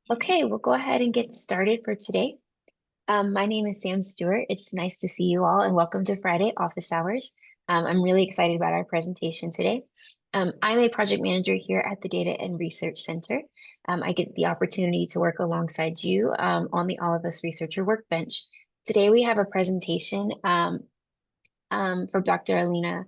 Okay, we'll go ahead and get started for today. My name is Sam Stewart. It's nice to see you all and welcome to Friday Office Hours. I'm really excited about our presentation today. I'm a project manager here at the Data and Research Center. I get the opportunity to work alongside you on the All of Us Researcher Workbench. Today we have a presentation from Dr. Alina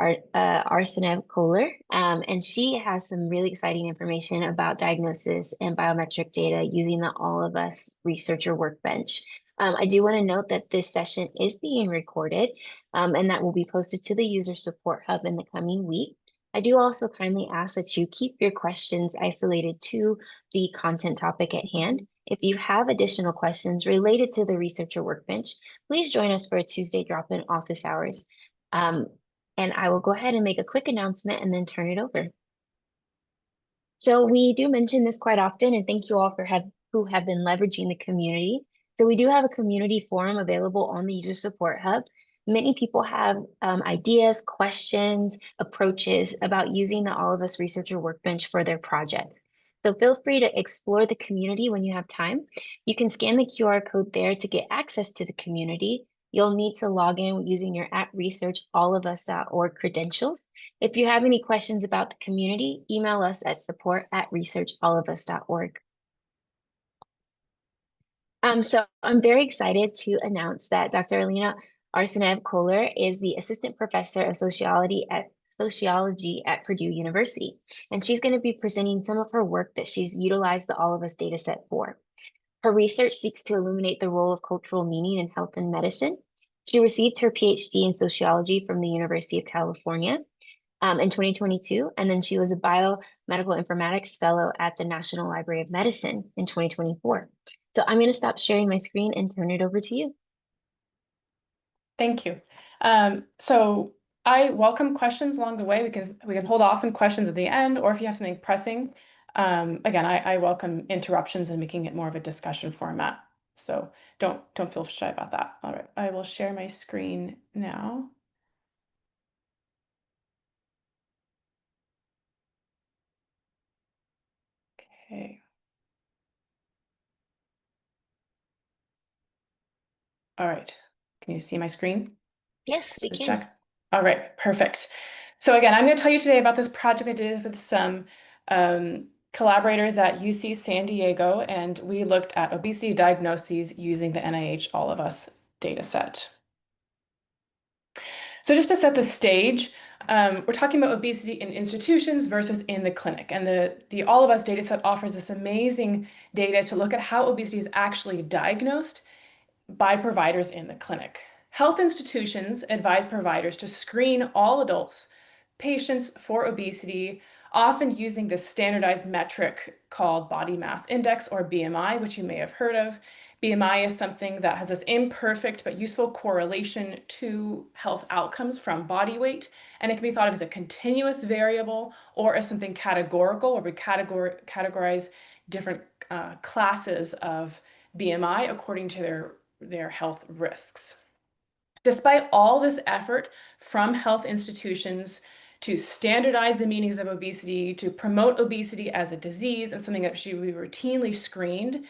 Arseniev-Koehler, and she has some really exciting information about diagnosis and biometric data using the All of Us Researcher Workbench. I do want to note that this session is being recorded, and that will be posted to the User Support Hub in the coming week. I do also kindly ask that you keep your questions isolated to the content topic at hand. If you have additional questions related to the Researcher Workbench, please join us for a Tuesday drop-in office hours. And I will go ahead and make a quick announcement and then turn it over. So we do mention this quite often, and thank you all who have been leveraging the community. So we do have a community forum available on the User Support Hub. Many people have ideas, questions, approaches about using the All of Us Researcher Workbench for their projects. So feel free to explore the community when you have time. You can scan the QR code there to get access to the community. You'll need to log in using your @researchallofus.org credentials. If you have any questions about the community, email us at support@researchallofus.org. So I'm very excited to announce that Dr. Alina Arseniev-Koehler is the Assistant Professor of Sociology at Purdue University. And she's going to be presenting some of her work that she's utilized the All of Us dataset for. Her research seeks to illuminate the role of cultural meaning in health and medicine. She received her PhD in sociology from the University of California in 2022, and then she was a biomedical informatics fellow at the National Library of Medicine in 2024. So I'm going to stop sharing my screen and turn it over to you. Thank you. So I welcome questions along the way. We can hold off on questions at the end, or if you have something pressing. Again, I welcome interruptions and making it more of a discussion format. So don't feel shy about that. All right, I will share my screen now. Okay. All right. Can you see my screen? Yes, we can. Check. All right, perfect. So again, I'm going to tell you today about this project I did with some collaborators at UC San Diego, and we looked at obesity diagnoses using the NIH All of Us dataset. So just to set the stage, we're talking about obesity in institutions versus in the clinic. And the All of Us dataset offers this amazing data to look at how obesity is actually diagnosed by providers in the clinic. Health institutions advise providers to screen all adults, patients for obesity, often using this standardized metric called body mass index, or BMI, which you may have heard of. BMI is something that has this imperfect but useful correlation to health outcomes from body weight, and it can be thought of as a continuous variable or as something categorical, where we categorize different classes of BMI according to their health risks. Despite all this effort from health institutions to standardize the meanings of obesity, to promote obesity as a disease and something that should be routinely screened,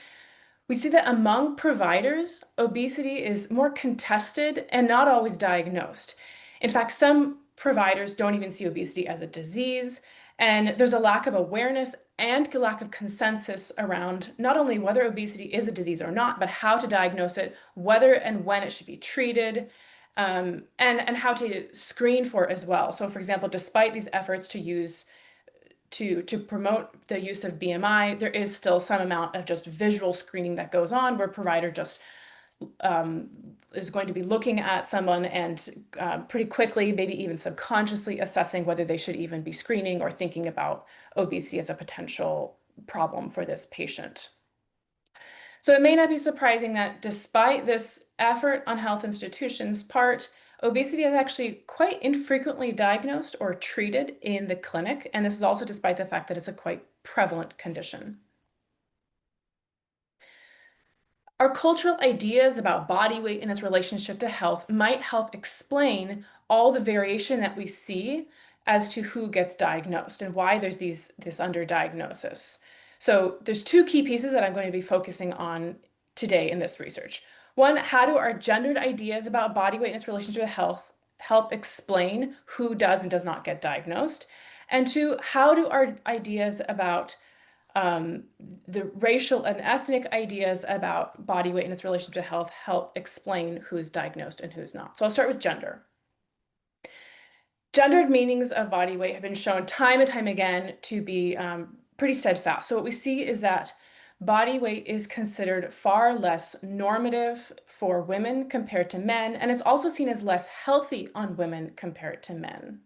we see that among providers, obesity is more contested and not always diagnosed. In fact, some providers don't even see obesity as a disease, and there's a lack of awareness and a lack of consensus around not only whether obesity is a disease or not, but how to diagnose it, whether and when it should be treated, and how to screen for it as well. So for example, despite these efforts to promote the use of BMI, there is still some amount of just visual screening that goes on, where provider just is going to be looking at someone and pretty quickly, maybe even subconsciously assessing whether they should even be screening or thinking about obesity as a potential problem for this patient. So it may not be surprising that despite this effort on health institutions' part, obesity is actually quite infrequently diagnosed or treated in the clinic, and this is also despite the fact that it's a quite prevalent condition. Our cultural ideas about body weight and its relationship to health might help explain all the variation that we see as to who gets diagnosed and why there's this underdiagnosis. So there's two key pieces that I'm going to be focusing on today in this research. One, how do our gendered ideas about body weight and its relationship to health help explain who does and does not get diagnosed? And two, how do our ideas about the racial and ethnic ideas about body weight and its relationship to health help explain who's diagnosed and who's not? So I'll start with gender. Gendered meanings of body weight have been shown time and time again to be pretty steadfast. So what we see is that body weight is considered far less normative for women compared to men, and it's also seen as less healthy on women compared to men.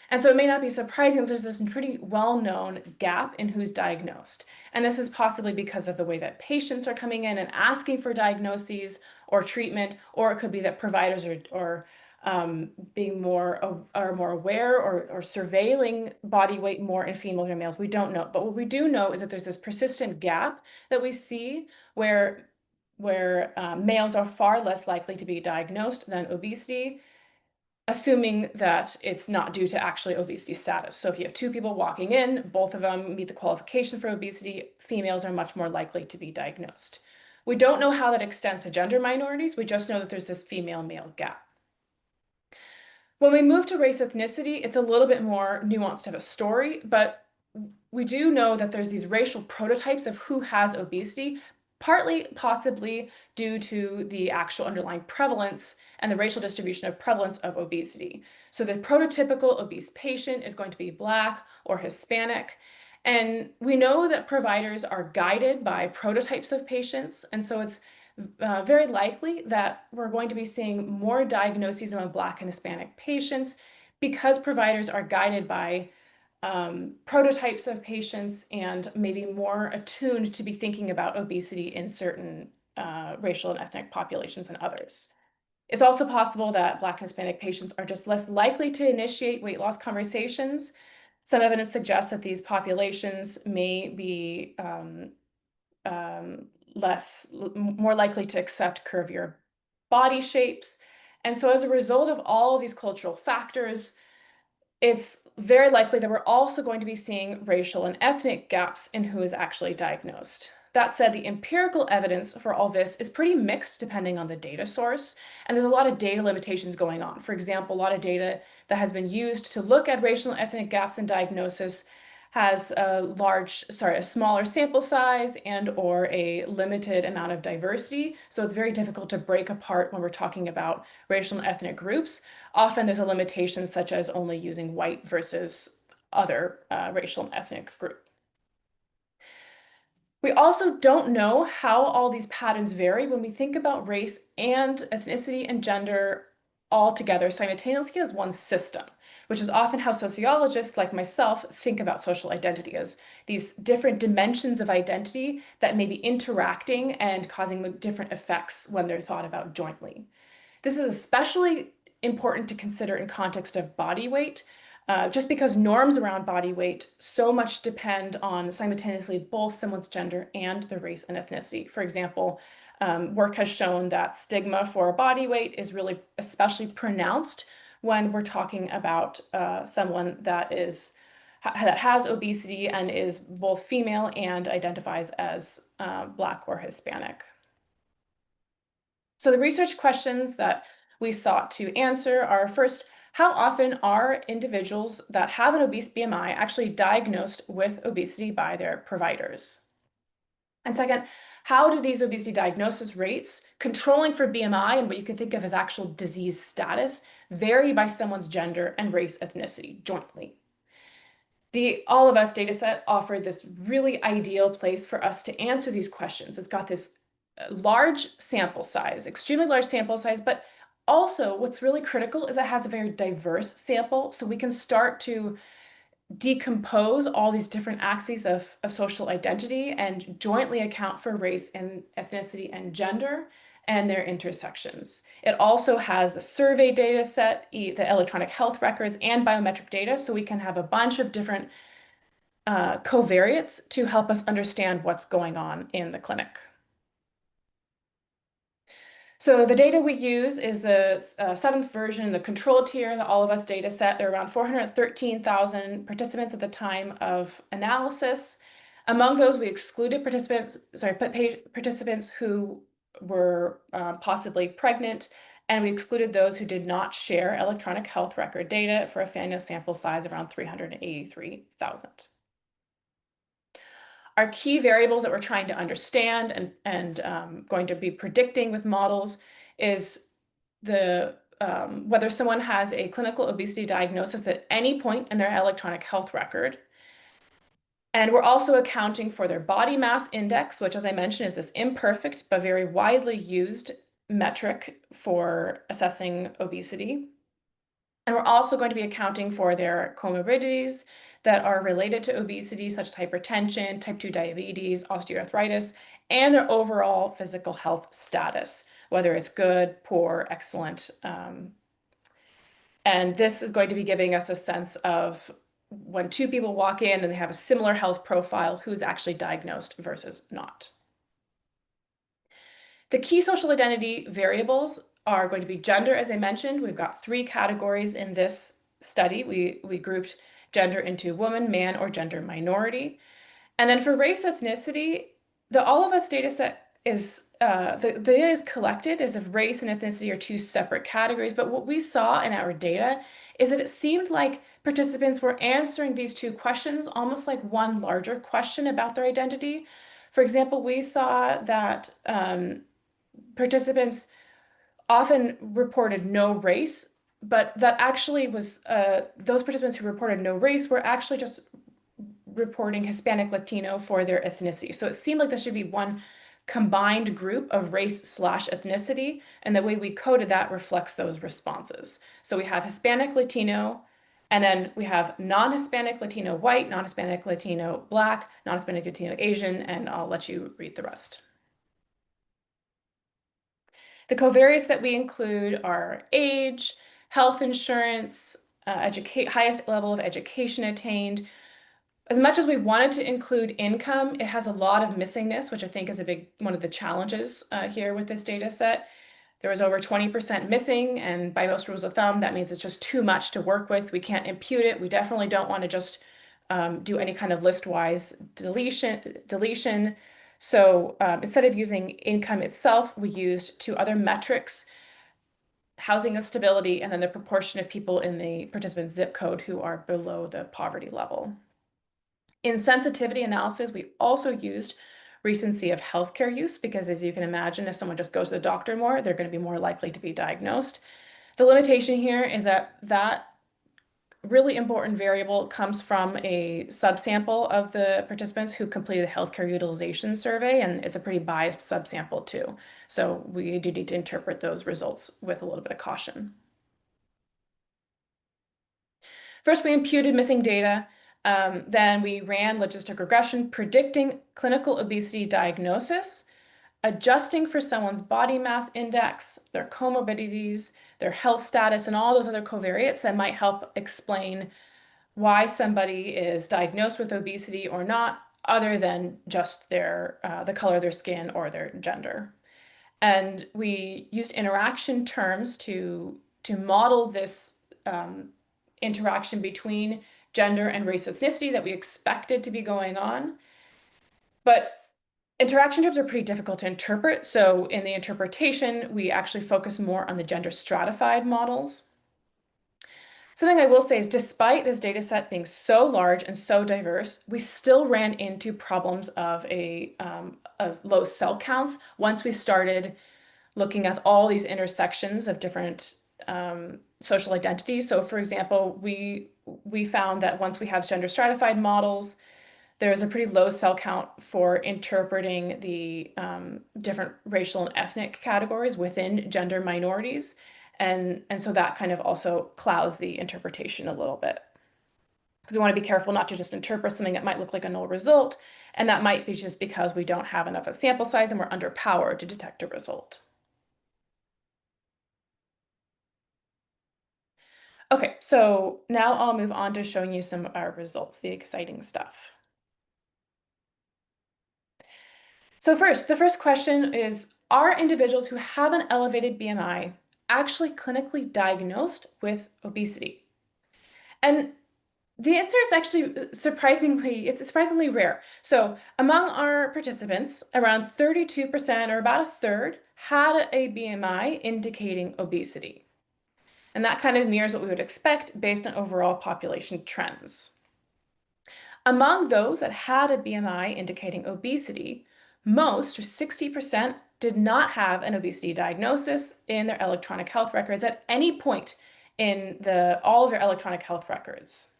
And so it may not be surprising that there's this pretty well-known gap in who's diagnosed. And this is possibly because of the way that patients are coming in and asking for diagnoses or treatment, or it could be that providers are being more aware or surveilling body weight more in females or males. We don't know. But what we do know is that there's this persistent gap that we see where males are far less likely to be diagnosed than obesity, assuming that it's not due to actually obesity status. So if you have two people walking in, both of them meet the qualifications for obesity, females are much more likely to be diagnosed. We don't know how that extends to gender minorities. We just know that there's this female-male gap. When we move to race ethnicity, it's a little bit more nuanced of a story, but we do know that there's these racial prototypes of who has obesity, partly possibly due to the actual underlying prevalence and the racial distribution of prevalence of obesity. So the prototypical obese patient is going to be Black or Hispanic. And we know that providers are guided by prototypes of patients. And so it's very likely that we're going to be seeing more diagnoses among Black and Hispanic patients because providers are guided by prototypes of patients and maybe more attuned to be thinking about obesity in certain racial and ethnic populations than others. It's also possible that Black and Hispanic patients are just less likely to initiate weight loss conversations. Some evidence suggests that these populations may be more likely to accept curvier body shapes. And so as a result of all of these cultural factors, it's very likely that we're also going to be seeing racial and ethnic gaps in who is actually diagnosed. That said, the empirical evidence for all this is pretty mixed depending on the data source, and there's a lot of data limitations going on. For example, a lot of data that has been used to look at racial and ethnic gaps in diagnosis has a smaller sample size and or a limited amount of diversity. So it's very difficult to break apart when we're talking about racial and ethnic groups. Often there's a limitation such as only using white versus other racial and ethnic group. We also don't know how all these patterns vary when we think about race and ethnicity and gender all together simultaneously as one system, which is often how sociologists like myself think about social identity as these different dimensions of identity that may be interacting and causing different effects when they're thought about jointly. This is especially important to consider in context of body weight, just because norms around body weight so much depend on simultaneously both someone's gender and their race and ethnicity. For example, work has shown that stigma for body weight is really especially pronounced when we're talking about someone that has obesity and is both female and identifies as Black or Hispanic. So the research questions that we sought to answer are: first, how often are individuals that have an obese BMI actually diagnosed with obesity by their providers? And second, how do these obesity diagnosis rates, controlling for BMI and what you can think of as actual disease status, vary by someone's gender and race ethnicity jointly? The All of Us dataset offered this really ideal place for us to answer these questions. It's got this large sample size, extremely large sample size, but also what's really critical is it has a very diverse sample, so we can start to decompose all these different axes of social identity and jointly account for race and ethnicity and gender and their intersections. It also has the survey data set, the electronic health records, and biometric data, so we can have a bunch of different covariates to help us understand what's going on in the clinic. So the data we use is the 7th version, the control tier, the All of Us data set. There are around 413,000 participants at the time of analysis. Among those, we excluded participants who were possibly pregnant, and we excluded those who did not share electronic health record data for a final sample size of around 383,000. Our key variables that we're trying to understand and going to be predicting with models is whether someone has a clinical obesity diagnosis at any point in their electronic health record. And we're also accounting for their body mass index, which, as I mentioned, is this imperfect but very widely used metric for assessing obesity. And we're also going to be accounting for their comorbidities that are related to obesity, such as hypertension, type 2 diabetes, osteoarthritis, and their overall physical health status, whether it's good, poor, excellent. And this is going to be giving us a sense of when two people walk in and they have a similar health profile, who's actually diagnosed versus not. The key social identity variables are going to be gender, as I mentioned. We've got 3 categories in this study. We grouped gender into woman, man, or gender minority. And then for race ethnicity, the All of Us data set is, the data is collected as if race and ethnicity are 2 separate categories. But what we saw in our data is that it seemed like participants were answering these 2 questions almost like one larger question about their identity. For example, we saw that participants often reported no race, but that actually was those participants who reported no race were actually just reporting Hispanic Latino for their ethnicity. So it seemed like this should be one combined group of race/ethnicity, and the way we coded that reflects those responses. So we have Hispanic Latino, and then we have non-Hispanic Latino white, non-Hispanic Latino black, non-Hispanic Latino Asian, and I'll let you read the rest. The covariates that we include are age, health insurance, highest level of education attained. As much as we wanted to include income, it has a lot of missingness, which I think is one of the challenges here with this data set. There was over 20% missing, and by most rules of thumb, that means it's just too much to work with. We can't impute it. We definitely don't want to just do any kind of list-wise deletion. So instead of using income itself, we used 2 other metrics: housing stability, and then the proportion of people in the participant zip code who are below the poverty level. In sensitivity analysis, we also used recency of healthcare use because, as you can imagine, if someone just goes to the doctor more, they're going to be more likely to be diagnosed. The limitation here is that that really important variable comes from a subsample of the participants who completed the healthcare utilization survey, and it's a pretty biased subsample too. So we do need to interpret those results with a little bit of caution. First, we imputed missing data. Then we ran logistic regression predicting clinical obesity diagnosis, adjusting for someone's body mass index, their comorbidities, their health status, and all those other covariates that might help explain why somebody is diagnosed with obesity or not, other than just the color of their skin or their gender. And we used interaction terms to model this interaction between gender and race ethnicity that we expected to be going on. But interaction terms are pretty difficult to interpret. So in the interpretation, we actually focus more on the gender stratified models. Something I will say is, despite this data set being so large and so diverse, we still ran into problems of low cell counts once we started looking at all these intersections of different social identities. So for example, we found that once we have gender stratified models, there's a pretty low cell count for interpreting the different racial and ethnic categories within gender minorities. And so that kind of also clouds the interpretation a little bit. We want to be careful not to just interpret something that might look like a null result, and that might be just because we don't have enough of a sample size and we're underpowered to detect a result. Okay, so now I'll move on to showing you some of our results, the exciting stuff. So first, the first question is, are individuals who have an elevated BMI actually clinically diagnosed with obesity? And The answer is actually surprisingly rare. So among our participants, around 32% or about a third had a BMI indicating obesity. And that kind of mirrors what we would expect based on overall population trends. Among those that had a BMI indicating obesity, most, or 60%, did not have an obesity diagnosis in their electronic health records at any point in all of their electronic health records.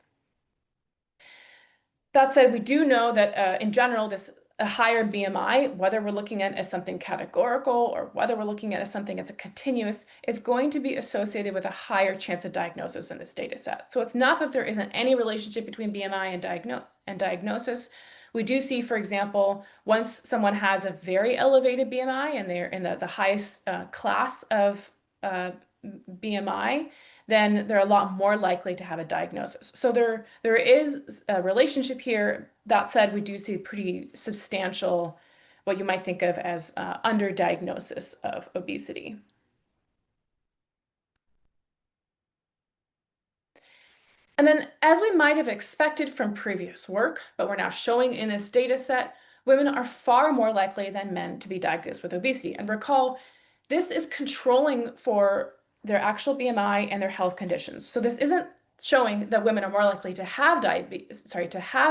That said, we do know that in general, a higher BMI, whether we're looking at it as something categorical or whether we're looking at it as something that's a continuous, is going to be associated with a higher chance of diagnosis in this data set. So it's not that there isn't any relationship between BMI and diagnosis. We do see, for example, once someone has a very elevated BMI and they're in the highest class of BMI, then they're a lot more likely to have a diagnosis. So there is a relationship here. That said, we do see pretty substantial, what you might think of as underdiagnosis of obesity. And then, as we might have expected from previous work, but we're now showing in this data set, women are far more likely than men to be diagnosed with obesity. And recall, this is controlling for their actual BMI and their health conditions. So this isn't showing that women are more likely to have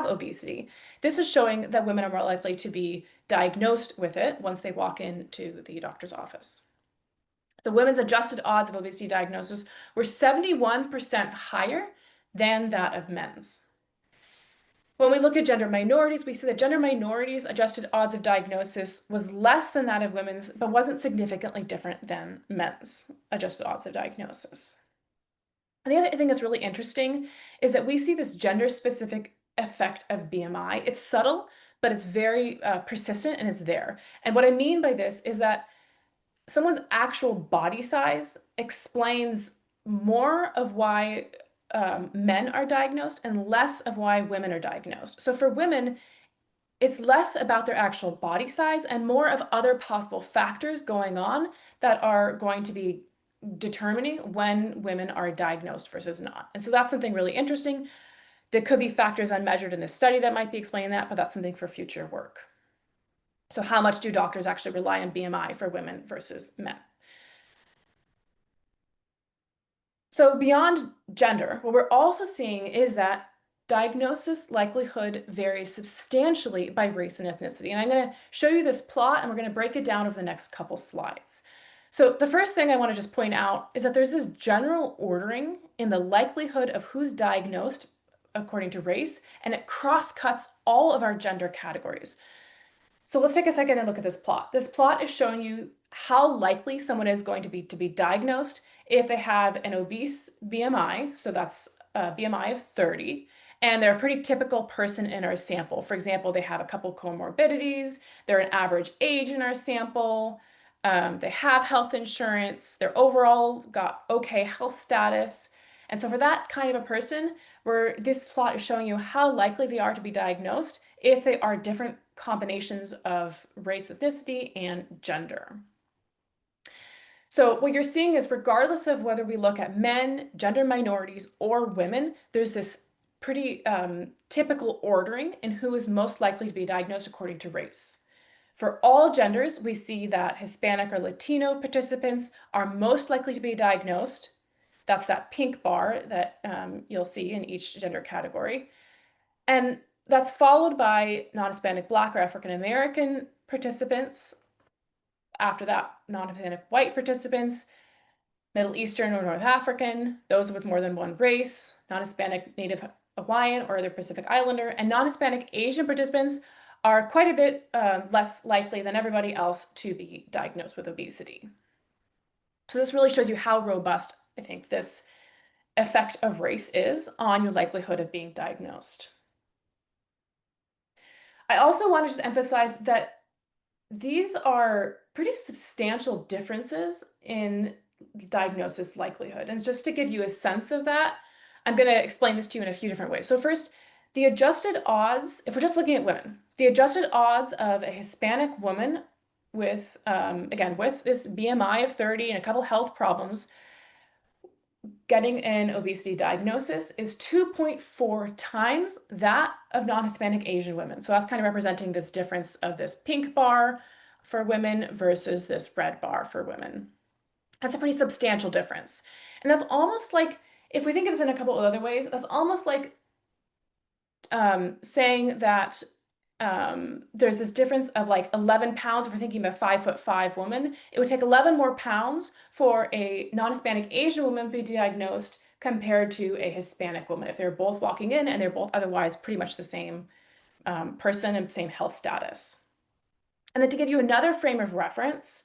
obesity. This is showing that women are more likely to be diagnosed with it once they walk into the doctor's office. The women's adjusted odds of obesity diagnosis were 71% higher than that of men's. When we look at gender minorities, we see that gender minorities' adjusted odds of diagnosis was less than that of women's, but wasn't significantly different than men's adjusted odds of diagnosis. And the other thing that's really interesting is that we see this gender-specific effect of BMI. It's subtle, but it's very persistent and it's there. And what I mean by this is that someone's actual body size explains more of why men are diagnosed and less of why women are diagnosed. So for women, it's less about their actual body size and more of other possible factors going on that are going to be determining when women are diagnosed versus not. And so that's something really interesting. There could be factors unmeasured in this study that might be explaining that, but that's something for future work. So how much do doctors actually rely on BMI for women versus men? So beyond gender, what we're also seeing is that diagnosis likelihood varies substantially by race and ethnicity. And I'm going to show you this plot and we're going to break it down over the next couple slides. So the first thing I want to just point out is that there's this general ordering in the likelihood of who's diagnosed according to race, and it cross-cuts all of our gender categories. So let's take a second and look at this plot. This plot is showing you how likely someone is going to be diagnosed if they have an obese BMI, so that's a BMI of 30, and they're a pretty typical person in our sample. For example, they have a couple comorbidities, they're an average age in our sample, they have health insurance, they're overall got okay health status. And so for that kind of a person, where this plot is showing you how likely they are to be diagnosed if they are different combinations of race, ethnicity, and gender. So what you're seeing is regardless of whether we look at men, gender minorities, or women, there's this pretty typical ordering in who is most likely to be diagnosed according to race. For all genders, we see that Hispanic or Latino participants are most likely to be diagnosed. That's that pink bar that you'll see in each gender category. And that's followed by non-Hispanic Black or African American participants. After that, non-Hispanic white participants, Middle Eastern or North African, those with more than one race, non-Hispanic Native Hawaiian or other Pacific Islander, and non-Hispanic Asian participants are quite a bit less likely than everybody else to be diagnosed with obesity. So this really shows you how robust I think this effect of race is on your likelihood of being diagnosed. I also want to just emphasize that these are pretty substantial differences in diagnosis likelihood. And just to give you a sense of that, I'm going to explain this to you in a few different ways. So first, the adjusted odds, if we're just looking at women, the adjusted odds of a Hispanic woman with, again, with this BMI of 30 and a couple health problems getting an obesity diagnosis is 2.4 times that of non-Hispanic Asian women. So that's kind of representing this difference of this pink bar for women versus this red bar for women. That's a pretty substantial difference. And that's almost like, if we think of this in a couple of other ways, that's almost like saying that there's this difference of like 11 pounds. If we're thinking of a 5'5" woman, it would take 11 more pounds for a non-Hispanic Asian woman to be diagnosed compared to a Hispanic woman if they're both walking in and they're both otherwise pretty much the same person and same health status. And then to give you another frame of reference,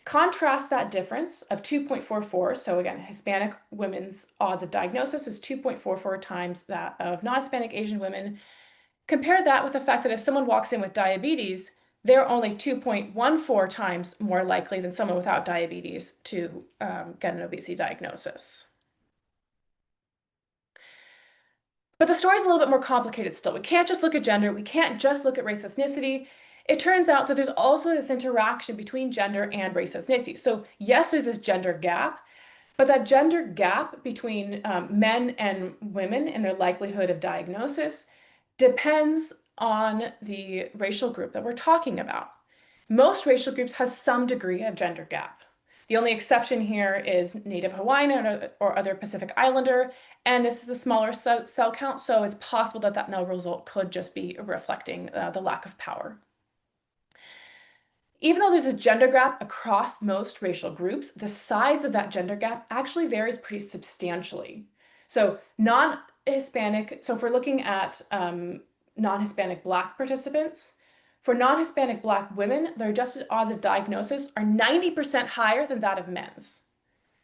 contrast that difference of 2.44. So again, Hispanic women's odds of diagnosis is 2.44 times that of non-Hispanic Asian women. Compare that with the fact that if someone walks in with diabetes, they're only 2.14 times more likely than someone without diabetes to get an obesity diagnosis. But the story is a little bit more complicated still. We can't just look at gender. We can't just look at race ethnicity. It turns out that there's also this interaction between gender and race ethnicity. So yes, there's this gender gap, but that gender gap between men and women and their likelihood of diagnosis depends on the racial group that we're talking about. Most racial groups have some degree of gender gap. The only exception here is Native Hawaiian or other Pacific Islander, and this is a smaller cell count, so it's possible that that null result could just be reflecting the lack of power. Even though there's a gender gap across most racial groups, the size of that gender gap actually varies pretty substantially. So non-Hispanic, so if we're looking at non-Hispanic Black participants, for non-Hispanic Black women, their adjusted odds of diagnosis are 90% higher than that of men's.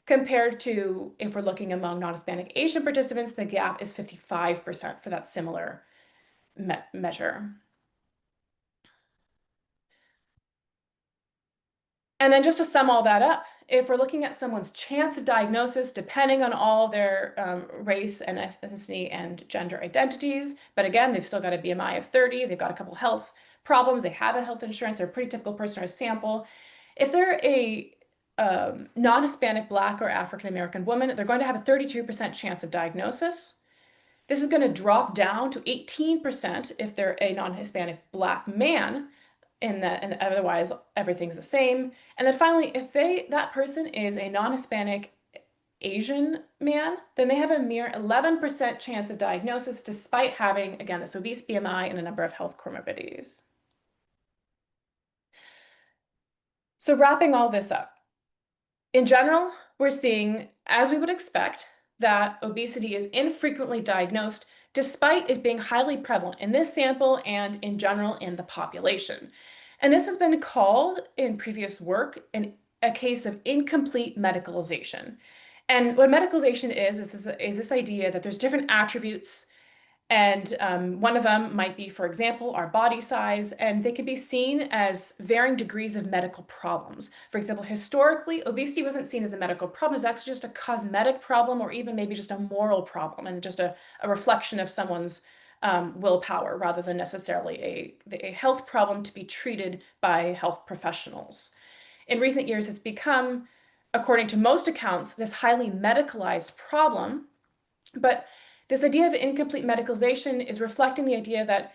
Compared to if we're looking among non-Hispanic Asian participants, the gap is 55% for that similar measure. And then just to sum all that up, if we're looking at someone's chance of diagnosis, depending on all their race and ethnicity and gender identities, but again, they've still got a BMI of 30, they've got a couple health problems, they have a health insurance, they're a pretty typical person or a sample. If they're a non-Hispanic, Black, or African-American woman, they're going to have a 32% chance of diagnosis. This is going to drop down to 18% if they're a non-Hispanic Black man, and otherwise everything's the same. And then finally, if that person is a non-Hispanic Asian man, then they have a mere 11% chance of diagnosis despite having, again, this obese BMI and a number of health comorbidities. So wrapping all this up, in general, we're seeing, as we would expect, that obesity is infrequently diagnosed despite it being highly prevalent in this sample and in general in the population. And this has been called in previous work a case of incomplete medicalization. And what medicalization is this idea that there's different attributes, and one of them might be, for example, our body size, and they can be seen as varying degrees of medical problems. For example, historically, obesity wasn't seen as a medical problem. It was actually just a cosmetic problem or even maybe just a moral problem and just a reflection of someone's willpower rather than necessarily a health problem to be treated by health professionals. In recent years, it's become, according to most accounts, this highly medicalized problem, but this idea of incomplete medicalization is reflecting the idea that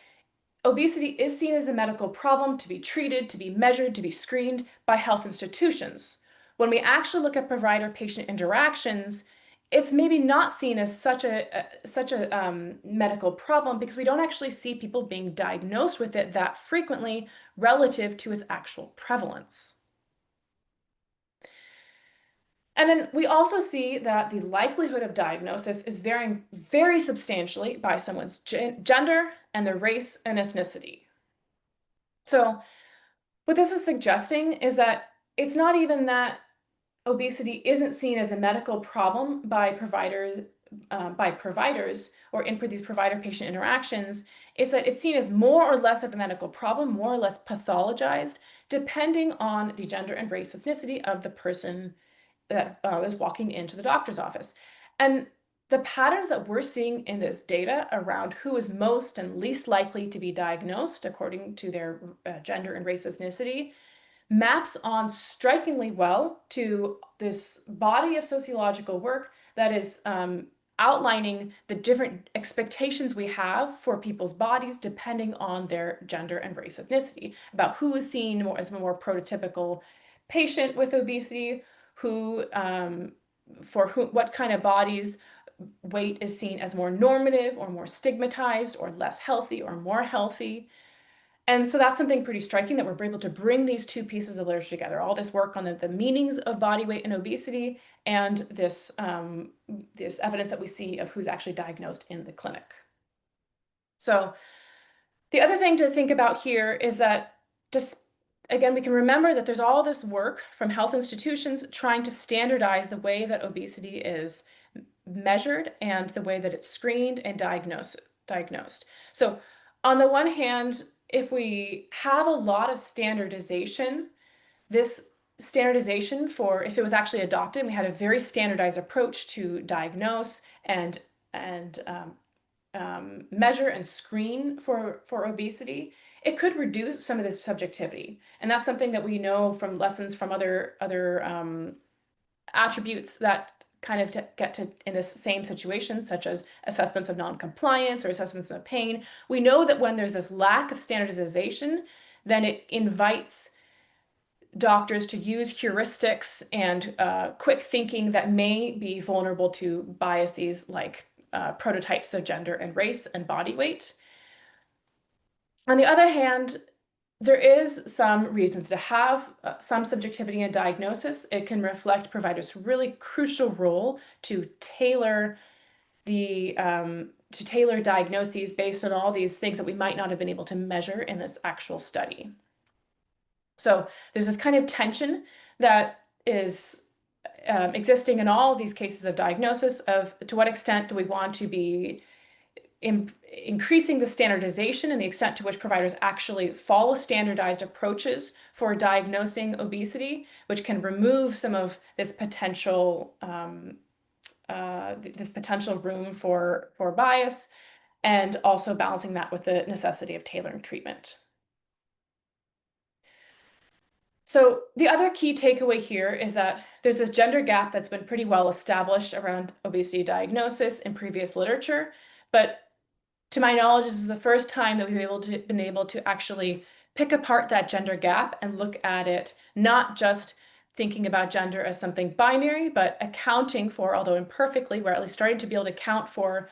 obesity is seen as a medical problem to be treated, to be measured, to be screened by health institutions. When we actually look at provider-patient interactions, it's maybe not seen as such a medical problem because we don't actually see people being diagnosed with it that frequently relative to its actual prevalence. And then we also see that the likelihood of diagnosis is varying very substantially by someone's gender and their race and ethnicity. So what this is suggesting is that it's not even that obesity isn't seen as a medical problem by providers or in these provider-patient interactions. It's that it's seen as more or less of a medical problem, more or less pathologized, depending on the gender and race ethnicity of the person that is walking into the doctor's office. And the patterns that we're seeing in this data around who is most and least likely to be diagnosed according to their gender and race ethnicity maps on strikingly well to this body of sociological work that is outlining the different expectations we have for people's bodies depending on their gender and race ethnicity, about who is seen more as a more prototypical patient with obesity, what kind of bodies weight is seen as more normative or more stigmatized or less healthy or more healthy. And so that's something pretty striking, that we're able to bring these two pieces of literature together, all this work on the meanings of body weight and obesity, and this evidence that we see of who's actually diagnosed in the clinic. So the other thing to think about here is that, just again, we can remember that there's all this work from health institutions trying to standardize the way that obesity is measured and the way that it's screened and diagnosed. So on the one hand, if we have a lot of standardization, this standardization, for if it was actually adopted and we had a very standardized approach to diagnose and measure and screen for obesity, it could reduce some of this subjectivity. And that's something that we know from lessons from other attributes that kind of get to in this same situation, such as assessments of non-compliance or assessments of pain. We know that when there's this lack of standardization, then it invites doctors to use heuristics and quick thinking that may be vulnerable to biases like prototypes of gender and race and body weight. On the other hand, there is some reasons to have some subjectivity in diagnosis. It can reflect providers' really crucial role to tailor diagnoses based on all these things that we might not have been able to measure in this actual study. So there's this kind of tension that is existing in all of these cases of diagnosis of to what extent do we want to be increasing the standardization and the extent to which providers actually follow standardized approaches for diagnosing obesity, which can remove some of this potential room for bias, and also balancing that with the necessity of tailoring treatment. So the other key takeaway here is that there's this gender gap that's been pretty well established around obesity diagnosis in previous literature, but to my knowledge, this is the first time that we've been able to actually pick apart that gender gap and look at it, not just thinking about gender as something binary, but accounting for, although imperfectly, we're at least starting to be able to account for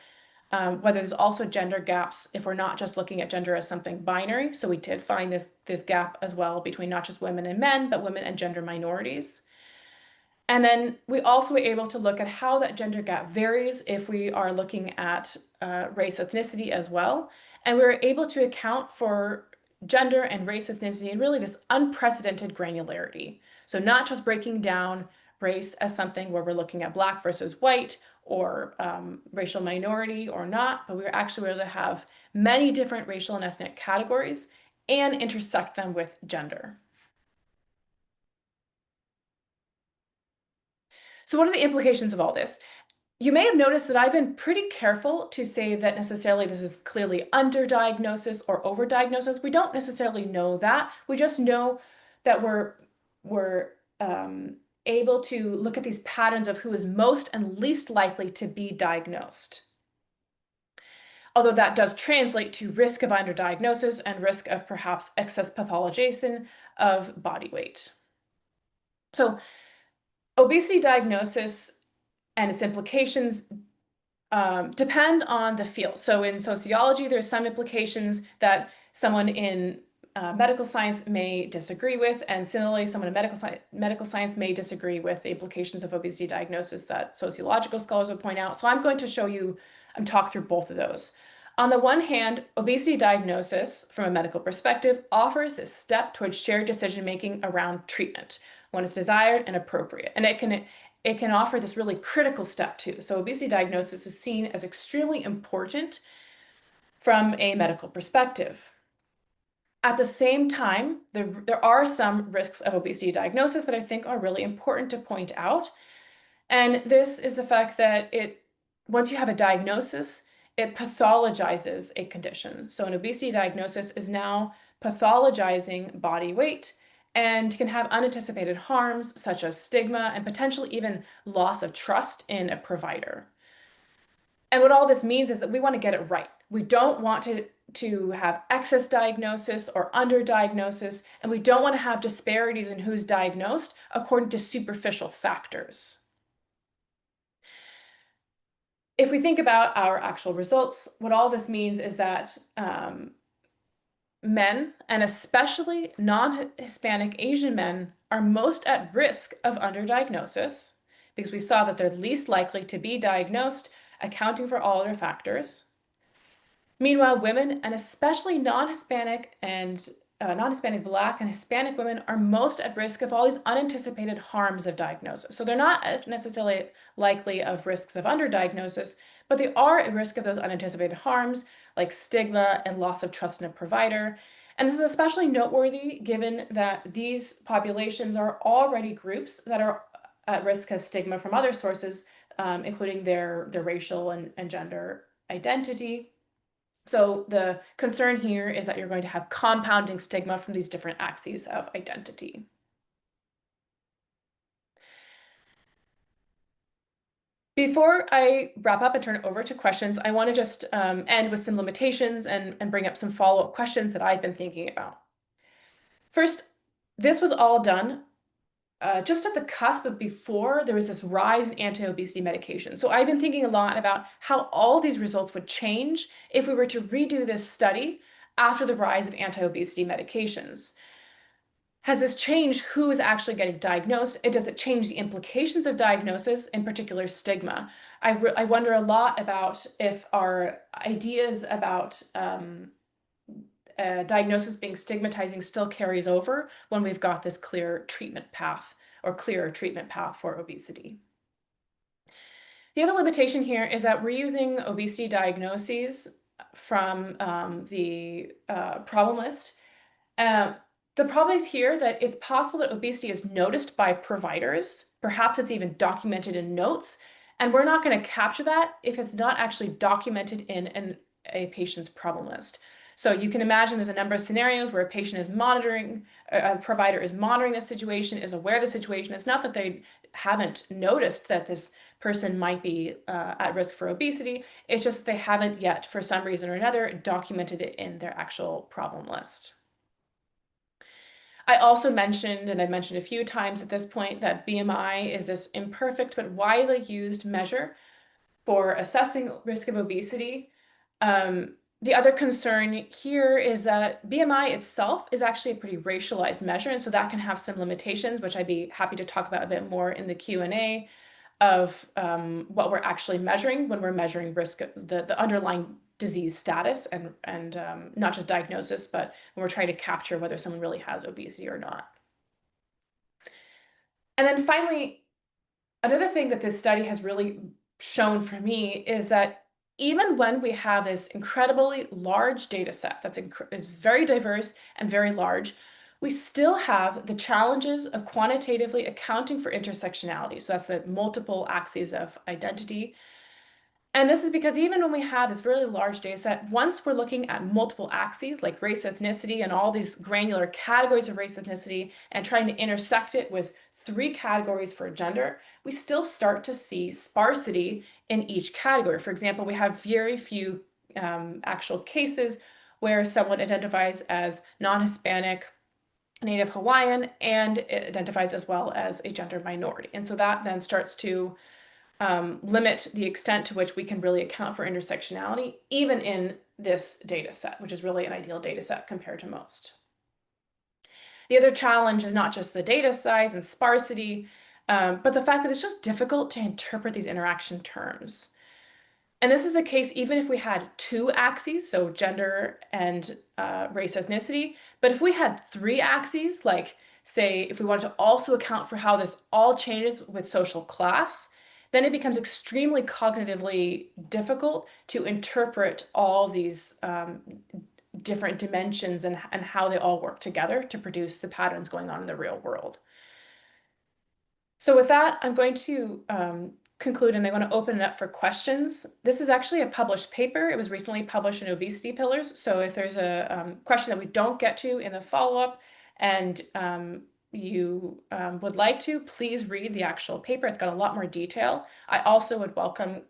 whether there's also gender gaps if we're not just looking at gender as something binary. So we did find this gap as well between not just women and men, but women and gender minorities. And then we also were able to look at how that gender gap varies if we are looking at race ethnicity as well. And we were able to account for gender and race ethnicity in really this unprecedented granularity. So not just breaking down race as something where we're looking at Black versus white or racial minority or not, but we were actually able to have many different racial and ethnic categories and intersect them with gender. So what are the implications of all this? You may have noticed that I've been pretty careful to say that necessarily this is clearly underdiagnosis or overdiagnosis. We don't necessarily know that. We just know that we're able to look at these patterns of who is most and least likely to be diagnosed. Although that does translate to risk of underdiagnosis and risk of perhaps excess pathologization of body weight. So obesity diagnosis and its implications depend on the field. So in sociology, there's some implications that someone in medical science may disagree with, and similarly, someone in medical science may disagree with the implications of obesity diagnosis that sociological scholars would point out. So I'm going to show you and talk through both of those. On the one hand, obesity diagnosis, from a medical perspective, offers this step towards shared decision-making around treatment when it's desired and appropriate. And it can offer this really critical step too. So obesity diagnosis is seen as extremely important from a medical perspective. At the same time, there are some risks of obesity diagnosis that I think are really important to point out. And this is the fact that once you have a diagnosis, it pathologizes a condition. So an obesity diagnosis is now pathologizing body weight and can have unanticipated harms such as stigma and potentially even loss of trust in a provider. And what all this means is that we want to get it right. We don't want to have excess diagnosis or underdiagnosis, and we don't want to have disparities in who's diagnosed according to superficial factors. If we think about our actual results, what all this means is that men, and especially non-Hispanic Asian men, are most at risk of underdiagnosis because we saw that they're least likely to be diagnosed, accounting for all other factors. Meanwhile, women, and especially non-Hispanic Black and Hispanic women, are most at risk of all these unanticipated harms of diagnosis. So they're not necessarily likely of risks of underdiagnosis, but they are at risk of those unanticipated harms like stigma and loss of trust in a provider. And this is especially noteworthy given that these populations are already groups that are at risk of stigma from other sources, including their racial and gender identity. So the concern here is that you're going to have compounding stigma from these different axes of identity. Before I wrap up and turn it over to questions, I want to just end with some limitations and bring up some follow-up questions that I've been thinking about. First, this was all done just at the cusp of before there was this rise in anti-obesity medication. So I've been thinking a lot about how all these results would change if we were to redo this study after the rise of anti-obesity medications. Has this changed who is actually getting diagnosed? And does it change the implications of diagnosis, in particular stigma? I wonder a lot about if our ideas about diagnosis being stigmatizing still carries over when we've got this clear treatment path or clearer treatment path for obesity. The other limitation here is that we're using obesity diagnoses from the problem list. The problem is here that it's possible that obesity is noticed by providers. Perhaps it's even documented in notes, and we're not going to capture that if it's not actually documented in a patient's problem list. So you can imagine there's a number of scenarios where a patient is monitoring, a provider is monitoring the situation, is aware of the situation. It's not that they haven't noticed that this person might be at risk for obesity. It's just they haven't yet, for some reason or another, documented it in their actual problem list. I also mentioned, and I've mentioned a few times at this point, that BMI is this imperfect but widely used measure for assessing risk of obesity. The other concern here is that BMI itself is actually a pretty racialized measure, and so that can have some limitations, which I'd be happy to talk about a bit more in the Q&A of what we're actually measuring when we're measuring risk, the underlying disease status and not just diagnosis, but when we're trying to capture whether someone really has obesity or not. And then finally, another thing that this study has really shown for me is that even when we have this incredibly large data set that is very diverse and very large, we still have the challenges of quantitatively accounting for intersectionality. So that's the multiple axes of identity. And this is because even when we have this really large data set, once we're looking at multiple axes like race, ethnicity, and all these granular categories of race, ethnicity, and trying to intersect it with 3 categories for gender, we still start to see sparsity in each category. For example, we have very few actual cases where someone identifies as non-Hispanic, Native Hawaiian, and it identifies as well as a gender minority. And so that then starts to limit the extent to which we can really account for intersectionality, even in this data set, which is really an ideal data set compared to most. The other challenge is not just the data size and sparsity, but the fact that it's just difficult to interpret these interaction terms. And this is the case even if we had 2 axes, so gender and race ethnicity, but if we had 3 axes, like say if we wanted to also account for how this all changes with social class, then it becomes extremely cognitively difficult to interpret all these different dimensions and how they all work together to produce the patterns going on in the real world. So with that, I'm going to conclude and I'm going to open it up for questions. This is actually a published paper. It was recently published in Obesity Pillars. So if there's a question that we don't get to in the follow-up, and you would like to, please read the actual paper. It's got a lot more detail. I also would welcome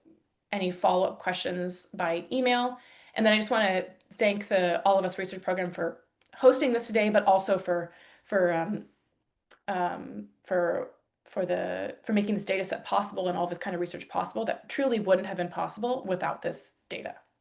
any follow-up questions by email. And then I just want to thank the All of Us Research Program for hosting this today, but also for making this data set possible and all this kind of research possible that truly wouldn't have been possible without this data.